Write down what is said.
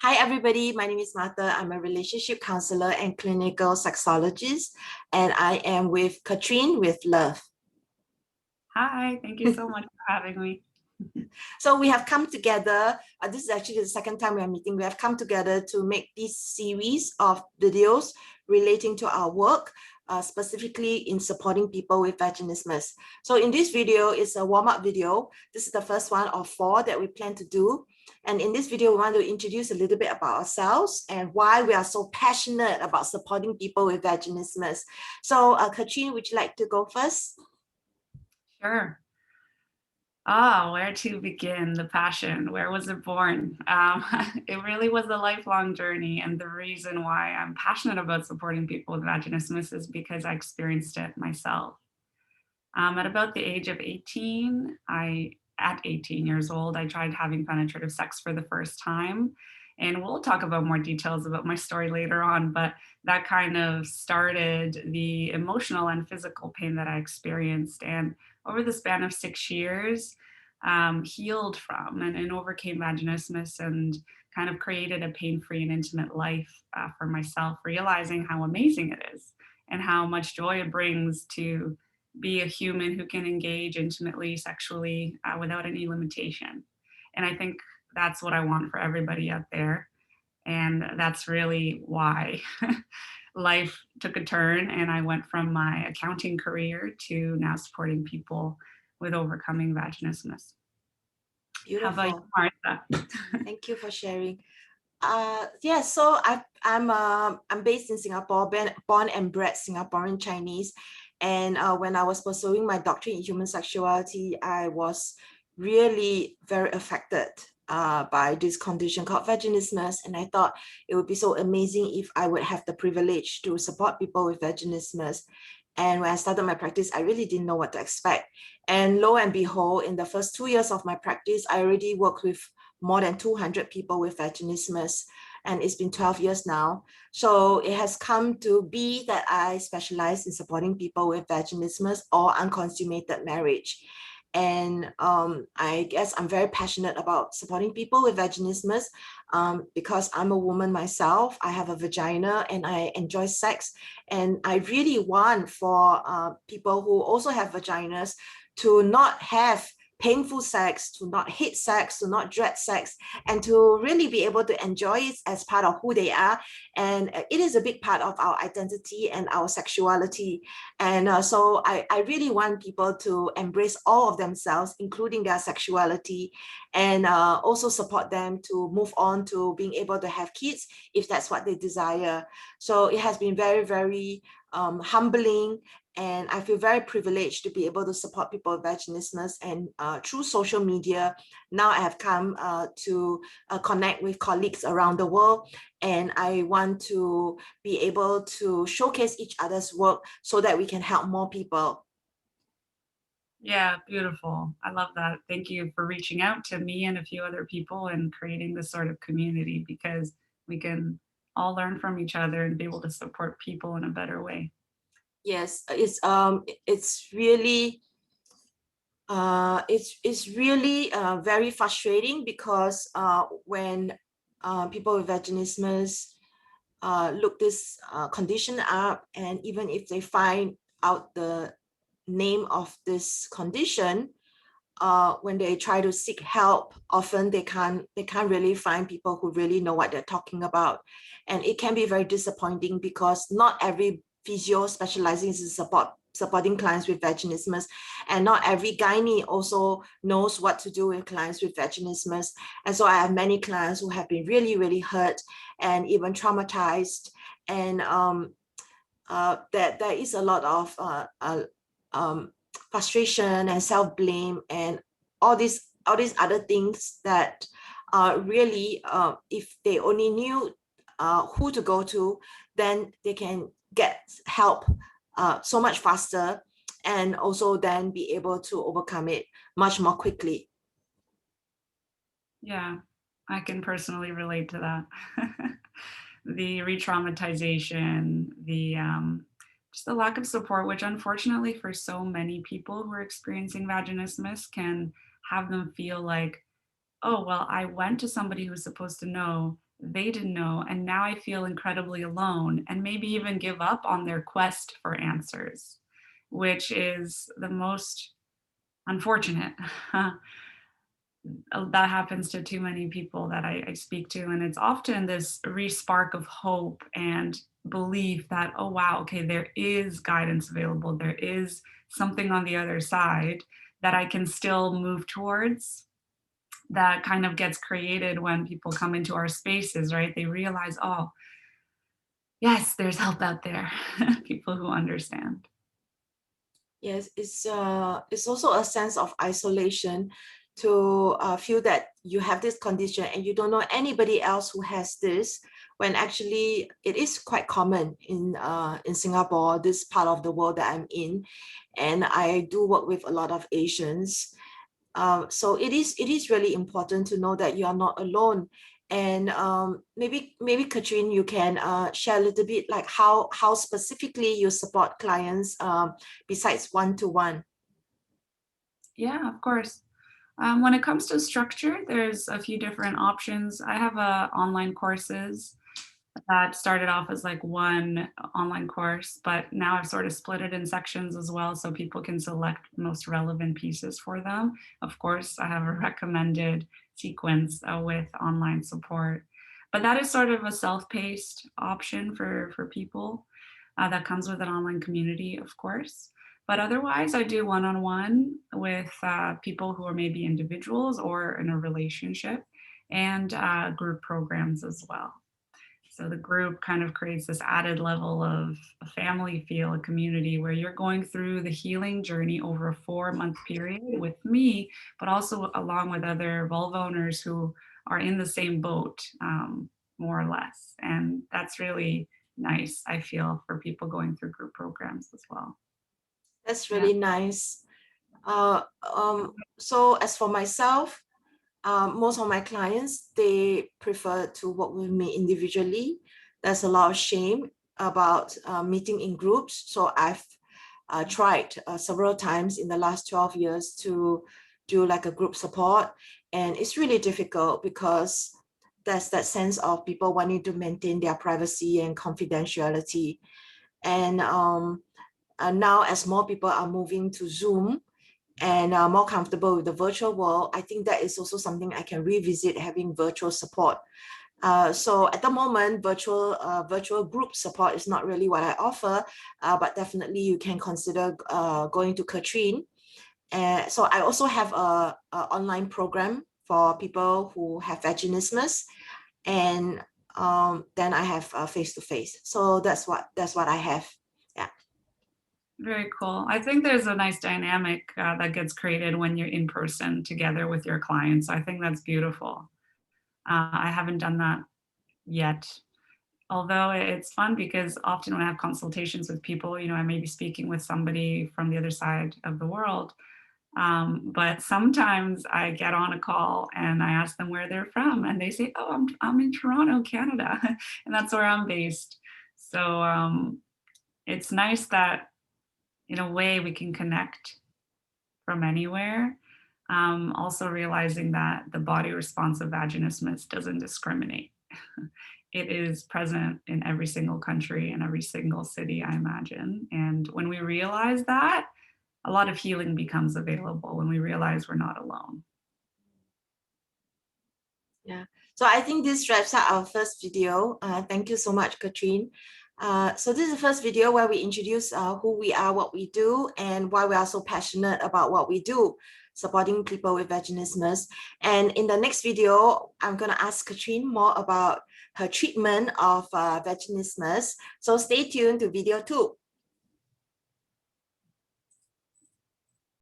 Hi, everybody. My name is Martha. I'm a relationship counselor and clinical sexologist, and I am with Katrin with Love. Hi, thank you so much for having me. So we have come together. This is actually the second time we are meeting. We have come together to make this series of videos relating to our work, specifically in supporting people with vaginismus. So in this video, it's a warm-up video. This is the first one of 4 that we plan to do. And in this video, we want to introduce a little bit about ourselves and why we are so passionate about supporting people with vaginismus. So Katrin, would you like to go first? Sure. Where to begin? The passion. Where was it born? It really was a lifelong journey. And the reason why I'm passionate about supporting people with vaginismus is because I experienced it myself. At about the age of 18, at 18 years old, I tried having penetrative sex for the first time. And we'll talk about more details about my story later on, but that kind of started the emotional and physical pain that I experienced. And over the span of 6 years, healed from and overcame vaginismus and kind of created a pain-free and intimate life for myself, realizing how amazing it is and how much joy it brings to be a human who can engage intimately, sexually, without any limitation. And I think that's what I want for everybody out there. And that's really why life took a turn and I went from my accounting career to now supporting people with overcoming vaginismus. How about Beautiful. you, Martha? Thank you for sharing. Yeah, so I'm based in Singapore, born and bred Singaporean Chinese. And when I was pursuing my doctorate in human sexuality, I was really very affected by this condition called vaginismus. And I thought it would be so amazing if I would have the privilege to support people with vaginismus. And when I started my practice, I really didn't know what to expect. And lo and behold, in the first 2 years of my practice, I already worked with more than 200 people with vaginismus, and it's been 12 years now. So it has come to be that I specialize in supporting people with vaginismus or unconsummated marriage. And I guess I'm very passionate about supporting people with vaginismus because I'm a woman myself. I have a vagina and I enjoy sex. And I really want for people who also have vaginas to not have painful sex, to not hate sex, to not dread sex, and to really be able to enjoy it as part of who they are. And it is a big part of our identity and our sexuality. And so I really want people to embrace all of themselves, including their sexuality, and also support them to move on to being able to have kids if that's what they desire. So it has been very, very humbling, and I feel very privileged to be able to support people with vaginismus. And through social media, now I have come to connect with colleagues around the world. And I want to be able to showcase each other's work so that we can help more people. Yeah, beautiful. I love that. Thank you for reaching out to me and a few other people and creating this sort of community because we can all learn from each other and be able to support people in a better way. Yes, it's really it's really very frustrating because when people with vaginismus look this condition up, and even if they find out the name of this condition, when they try to seek help, often they can't really find people who really know what they're talking about. And it can be very disappointing because not every physio specializes in supporting clients with vaginismus, and not every gynae also knows what to do with clients with vaginismus. And so I have many clients who have been really, really hurt and even traumatized. And that there is a lot of frustration and self-blame and all these other things that really, if they only knew who to go to, then they can get help so much faster, and also then be able to overcome it much more quickly. Yeah, I can personally relate to that. The re-traumatization, the just the lack of support, which unfortunately for so many people who are experiencing vaginismus can have them feel like, oh, well, I went to somebody who was supposed to know, they didn't know, and now I feel incredibly alone and maybe even give up on their quest for answers, which is the most unfortunate. That happens to too many people that I speak to, and it's often this re-spark of hope and belief that, oh wow, okay, there is guidance available, there is something on the other side that I can still move towards. That kind of gets created when people come into our spaces, right? They realize, oh yes, there's help out there. People who understand. Yes, it's also a sense of isolation to feel that you have this condition and you don't know anybody else who has this, when actually it is quite common in Singapore, this part of the world that I'm in, and I do work with a lot of Asians. So it is really important to know that you are not alone. And maybe Katrin, you can share a little bit like how specifically you support clients besides one-to-one. Yeah, of course. When it comes to structure, there's a few different options. I have online courses that started off as like one online course, but now I've sort of split it in sections as well so people can select the most relevant pieces for them. Of course, I have a recommended sequence with online support, but that is sort of a self-paced option for people that comes with an online community, of course. But otherwise, I do one-on-one with people who are maybe individuals or in a relationship, and group programs as well. So the group kind of creates this added level of a family feel, a community where you're going through the healing journey over a 4-month period with me, but also along with other vulva owners who are in the same boat, more or less. And that's really nice, I feel, for people going through group programs as well. That's Yeah. really nice. So as for myself, most of my clients, they prefer to work with me individually. There's a lot of shame about meeting in groups. So I've tried several times in the last 12 years to do like a group support. And it's really difficult because there's that sense of people wanting to maintain their privacy and confidentiality. And now as more people are moving to Zoom, and more comfortable with the virtual world, I think that is also something I can revisit, having virtual support. So at the moment, virtual group support is not really what I offer, but definitely you can consider going to Katrin. So I also have a online program for people who have vaginismus, and then I have face-to-face. So that's what I have. Yeah. Very cool. I think there's a nice dynamic that gets created when you're in person together with your clients. I think that's beautiful. I haven't done that yet. Although it's fun because often when I have consultations with people, I may be speaking with somebody from the other side of the world. But sometimes I get on a call and I ask them where they're from, and they say, "Oh, I'm in Toronto, Canada," and that's where I'm based. So it's nice that in a way we can connect from anywhere. Also realizing that the body response of vaginismus doesn't discriminate. It is present in every single country and every single city, I imagine. And when we realize that, a lot of healing becomes available when we realize we're not alone. Yeah. So I think this wraps up our first video. Thank you so much, Katrin. So this is the first video where we introduce who we are, what we do, and why we are so passionate about what we do, supporting people with vaginismus. And in the next video, I'm going to ask Katrin more about her treatment of vaginismus. So stay tuned to video 2.